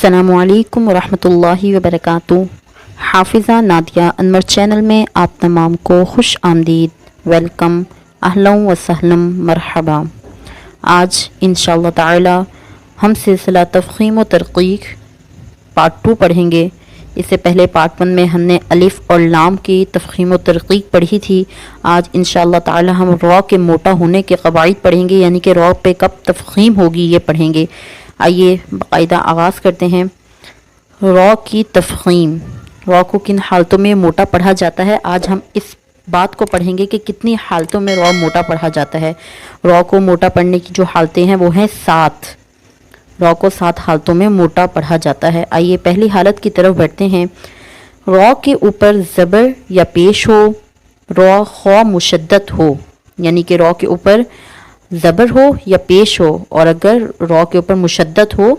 अस्सलामु अलैकुम वरहमतुल्लाहि वबरकातुहू। हाफिज़ा नादिया अनवर चैनल में आप तमाम को खुश आमदीद, वेलकम, अहलन व सहलन, मरहबा। आज इंशाअल्लाह ताला हम सिलसिला तफ़ख़ीम व तरक़ीक़ पार्ट 2 पढ़ेंगे। इससे पहले पार्ट 1 में हमने अलिफ और लाम की तफ़ख़ीम व तरक़ीक़ पढ़ी थी। आज इंशाअल्लाह ताला हम रॉ के मोटा होने के क़वाइद पढ़ेंगे, यानी कि रॉ पे कब तफ़ख़ीम होगी ये पढ़ेंगे। आइए बाकायदा आगाज़ करते हैं। रॉ की तफ़ख़ीम, रॉ को किन हालतों में मोटा पढ़ा जाता है, आज हम इस बात को पढ़ेंगे कि कितनी हालतों में रॉ मोटा पढ़ा जाता है। रॉ को मोटा पढ़ने की जो हालतें हैं वो हैं 7। रॉ को 7 हालतों में मोटा पढ़ा जाता है। आइए पहली हालत की तरफ बढ़ते हैं। रॉ के ऊपर ज़बर या पेश हो, रॉ ख़ौ मुशद्दद हो, यानी कि रॉ के ऊपर ज़बर हो या पेश हो, और अगर रॉ के ऊपर मुशद्दद हो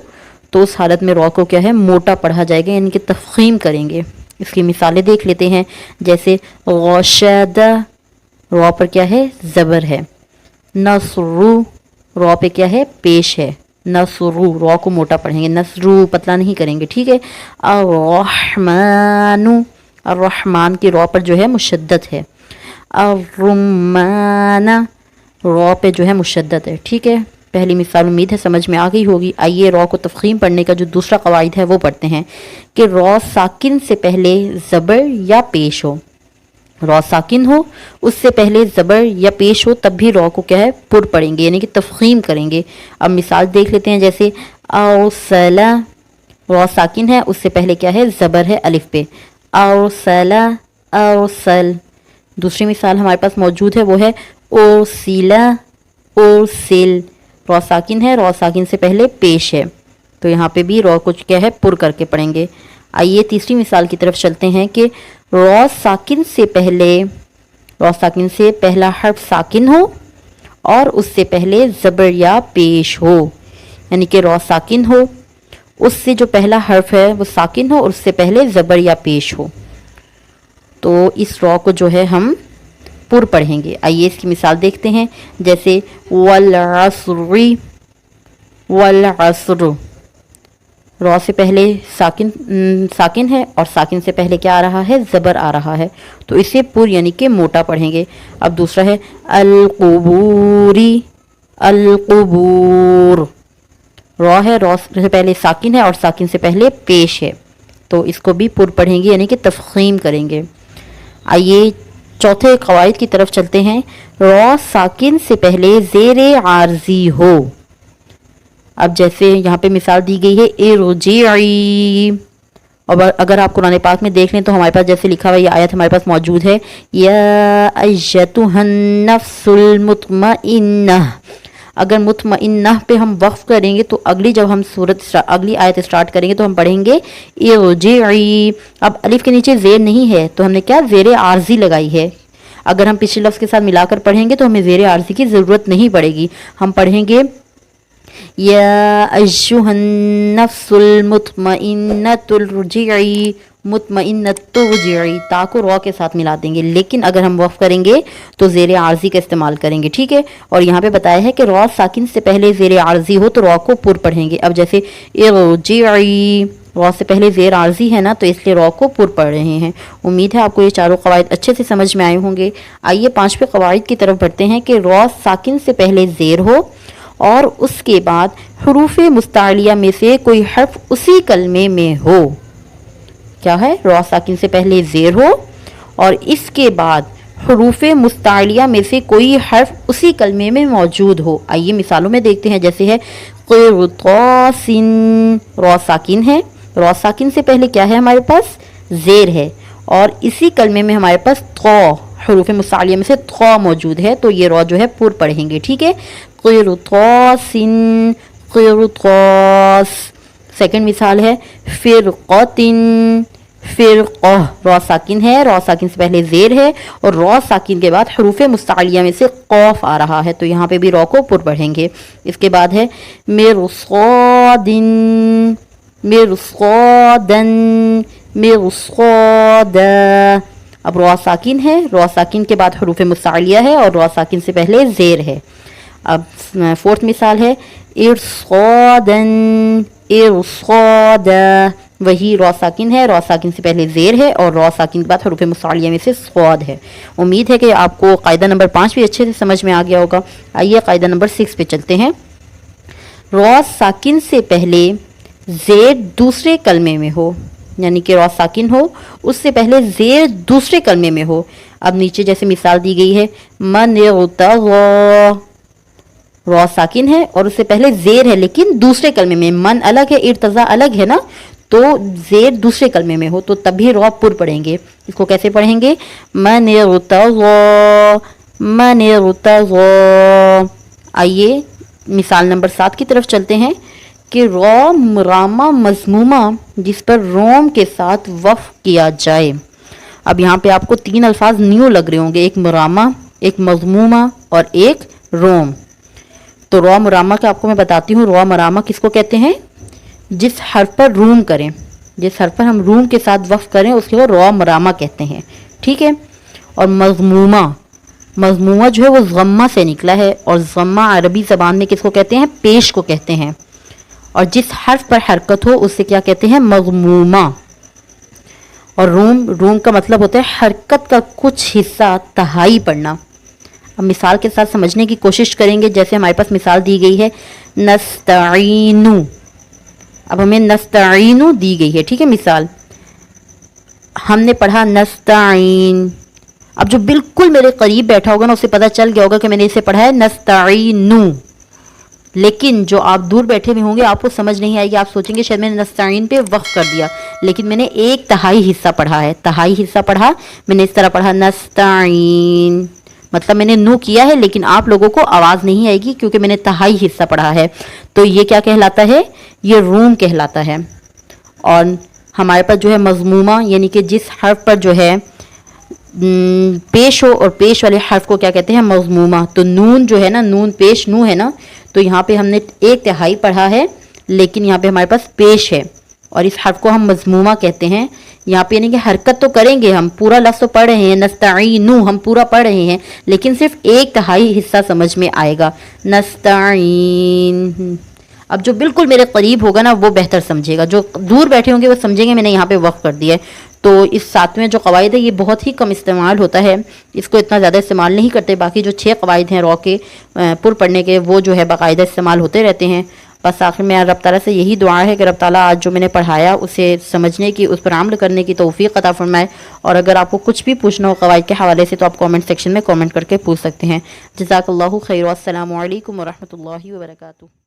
तो उस हालत में रॉ को क्या है, मोटा पढ़ा जाएगा, यानी कि तफ़ख़ीम करेंगे। इसकी मिसालें देख लेते हैं। जैसे गौशदा, रॉ पर क्या है, ज़बर है। नस्रु, रॉ पे क्या है, पेश है। नस्रु, रॉ को मोटा पढ़ेंगे, नस्रु पतला नहीं करेंगे, ठीक है। अर्रहमानु, अर्रहमान की रॉ पर जो है मुशद्दद है। अर्रुम्माना, रॉ पे जो है मुशद्दद है, ठीक है। पहली मिसाल उम्मीद है समझ में आ गई होगी। आइए रॉ को तफ़ख़ीम पढ़ने का जो दूसरा क़वाइद है वो पढ़ते हैं कि रॉ साकिन से पहले ज़बर या पेश हो। रॉ साकिन हो, उससे पहले ज़बर या पेश हो, तब भी रॉ को क्या है, पुर पढ़ेंगे, यानी कि तफ़ख़ीम करेंगे। अब मिसाल देख लेते हैं। जैसे औसला, रॉ साकिन है, उससे पहले क्या है, ज़बर है अलिफ पे। औसला, औसल। दूसरी मिसाल हमारे पास मौजूद है, वो है ओसिला, ओसिल। रॉ साकिन है, रॉ साकिन से पहले पेश है, तो यहाँ पे भी रॉ को क्या है, पुर करके पढ़ेंगे। आइए तीसरी मिसाल की तरफ चलते हैं कि रॉ साकिन से पहले, रॉ साकिन से पहला हर्फ साकिन हो और उससे पहले ज़बर या पेश हो, यानी कि रॉ साकिन हो, उससे जो पहला हर्फ है वो साकिन हो और उससे पहले ज़बर या पेश हो, तो इस रॉ को जो है हम पुर पढ़ेंगे। आइए इसकी मिसाल देखते हैं। जैसे वल अस्री, वल अस्र, रॉ से पहले साकिन है और साकिन से पहले क्या आ रहा है, ज़बर आ रहा है, तो इसे पुर यानी कि मोटा पढ़ेंगे। अब दूसरा है अल कुबूरी, अल कुबूर, रॉ है, रॉ से पहले साकिन है और साकिन से पहले पेश है, तो इसको भी पुर पढ़ेंगे, यानी कि तफ़ख़ीम करेंगे। आइए चौथे क़वाइद की तरफ चलते हैं। रॉ साकिन से पहले ज़ेरे आर्जी हो। अब जैसे यहाँ पे मिसाल दी गई है इरजिई, और अगर आप कुरान पाक में देख लें तो हमारे पास जैसे लिखा हुआ ये आयत हमारे पास मौजूद है, या अय्यतुहन नफ्सुल मुतमइन्नह। अगर मुतमइन्नह पे हम वक्फ करेंगे तो जब हम अगली आयत स्टार्ट करेंगे तो हम पढ़ेंगे इरजिई। अब अलिफ के नीचे ज़ेर नहीं है तो हमने क्या, ज़ेर आर्जी लगाई है। अगर हम पिछले लफ्ज़ के साथ मिलाकर पढ़ेंगे तो हमें ज़ेर आर्जी की ज़रूरत नहीं पड़ेगी। हम पढ़ेंगे या अय्युहन नफ्सुल मुतमइन्नतुल रुजिई, मुतमइन्नतुर्जिई, ता को रॉ के साथ मिला देंगे। लेकिन अगर हम वक़्फ़ करेंगे तो ज़ेर आर्जी का इस्तेमाल करेंगे, ठीक है। और यहाँ पे बताया है कि रॉ साकिन से पहले ज़ेर आर्जी हो तो रॉ को पुर पढ़ेंगे। अब जैसे इरजिई, रॉ से पहले ज़ेर आर्जी है ना, तो इसलिए रॉ को पुर पढ़ रहे हैं। उम्मीद है आपको ये चारों क़वाइद अच्छे से समझ में आए होंगे। आइए 5वें क़वाइद की तरफ बढ़ते हैं कि रॉ साकिन से पहले ज़ेर हो और उसके बाद हुरूफ़ मुस्तालिया में से कोई हर्फ उसी कलमे में हो। क्या है, रॉ साकिन से पहले ज़ेर हो और इसके बाद हुरूफ़ मुस्तालिया में से कोई हर्फ उसी कलमे में मौजूद हो। आइए मिसालों में देखते हैं। जैसे है क़िरतासिन, रॉ साकिन है, रॉ साकिन से पहले क्या है, हमारे पास ज़ेर है और इसी कलमे में हमारे पास तौ, हुरूफ़ मुस्तालिया में से तौ मौजूद है, तो ये रॉ जो है पुर पढ़ेंगे, ठीक है। क़िरतासिन, क़िरतास। सेकंड मिसाल है फ़िरक़तिन, फ़िरक़ह, रॉ साकिन है, रॉ साकिन से पहले ज़ेर है और रॉ साकिन के बाद हुरूफ़ मुस्तालिया में से क़ाफ़ आ रहा है, तो यहाँ पे भी रॉ को पुर पढ़ेंगे। इसके बाद है मिरसादिन, मिरसादन, मिरसादा। अब रॉ साकिन है, रॉ साकिन के बाद हुरूफ़ मुस्तालिया है और रॉ साकिन से पहले ज़ेर है। अब फोर्थ मिसाल है इरसादन, इरसादा, वही रॉ साकिन है, रॉ साकिन से पहले ज़ेर है और रॉ साकिन के बाद हरूफ मुसालिया में से स्वाद है। उम्मीद है कि आपको कायदा नंबर 5 भी अच्छे से समझ में आ गया होगा। आइए कायदा नंबर 6 पे चलते हैं। रॉ साकिन से पहले ज़ेर दूसरे कलमे में हो, यानी कि रॉ साकिन हो उससे पहले ज़ेर दूसरे कलमे में हो। अब नीचे जैसे मिसाल दी गई है मन रॉ साकिन है और उससे पहले ज़ेर है लेकिन दूसरे कलमे में, मन अलग है इर्तज़ा अलग है ना, तो ज़ेर दूसरे कलमे में हो तो तभी रॉ पुर पढ़ेंगे। इसको कैसे पढ़ेंगे? मन आइए मिसाल नंबर 7 की तरफ चलते हैं कि रॉ मुरामा मज़मूमा जिस पर रोम के साथ वफ़ किया जाए। अब यहाँ पे आपको 3 अल्फाज न्यू लग रहे होंगे, एक मुरामा, एक मज़मूमा और एक रोम। तो रॉ मुरामा का आपको मैं बताती हूँ। रॉ मुरामा किसको कहते हैं? जिस हर्फ पर रूम करें, जिस हर्फ पर हम रूम के साथ वफ़ करें उसके वो रॉ मुरामा कहते हैं, ठीक है। और मज़मूमा, मज़मूमा जो है वो ज़म्मा से निकला है और ज़म्मा अरबी ज़बान में किसको कहते हैं? पेश को कहते हैं। और जिस हर्फ पर हरकत हो उससे क्या कहते हैं? मज़मूमा। और रूम का मतलब होता है हरकत का कुछ हिस्सा, तहाई पढ़ना। अब मिसाल के साथ समझने की कोशिश करेंगे। जैसे हमारे पास मिसाल दी गई है नस्तईनु, अब हमें नस्तईनु दी गई है, ठीक है। मिसाल हमने पढ़ा नस्तईन, अब जो बिल्कुल मेरे करीब बैठा होगा ना उसे पता चल गया होगा कि मैंने इसे पढ़ा है नस्तईनु, लेकिन जो आप दूर बैठे हुए होंगे आपको समझ नहीं आएगी, आप सोचेंगे शायद मैंने नस्ताइन पे वक्फ कर दिया, लेकिन मैंने एक तहाई हिस्सा पढ़ा है, तहाई हिस्सा पढ़ा, मैंने इस तरह पढ़ा नस्ताइन, मतलब मैंने नू किया है लेकिन आप लोगों को आवाज़ नहीं आएगी क्योंकि मैंने तहाई हिस्सा पढ़ा है। तो ये क्या कहलाता है? ये रूम कहलाता है। और हमारे पास जो है मज़मूमा, यानी कि जिस हर्फ पर जो है पेश हो और पेश वाले हर्फ को क्या कहते हैं? मज़मूमा। तो नून जो है ना, नून पेश नू है ना, तो यहाँ पे हमने एक तिहाई पढ़ा है लेकिन यहाँ पे हमारे पास पेश है और इस हर्फ को हम मज़मूमा कहते हैं। यहाँ पे यानी कि हरकत तो करेंगे, हम पूरा लफ्ज़ तो पढ़ रहे हैं, नस्तईनु हम पूरा पढ़ रहे हैं लेकिन सिर्फ एक तिहाई हिस्सा समझ में आएगा, नस्तईन। अब जो बिल्कुल मेरे करीब होगा ना वो बेहतर समझेगा, जो दूर बैठे होंगे वो समझेंगे मैंने यहाँ पे वक्फ कर दिया है। तो इस 7वें जो कवायद है ये बहुत ही कम इस्तेमाल होता है, इसको इतना ज़्यादा इस्तेमाल नहीं करते। बाकी जो 6 कवायद हैं रॉ के पुर पढ़ने के वो जो है बाकायदा इस्तेमाल होते रहते हैं। बस आखिर में रब ताला से यही दुआ है कि रब ताला आज जो मैंने पढ़ाया उसे समझने की, उस पर अमल करने की तौफीक अता फरमाए। और अगर आपको कुछ भी पूछना हो कवायद के हवाले से तो आप कमेंट सेक्शन में कमेंट करके पूछ सकते हैं। जज़ाकल्लाहु खैर। अस्सलामु अलैकुम व रहमतुल्लाहि व बरकातुहू।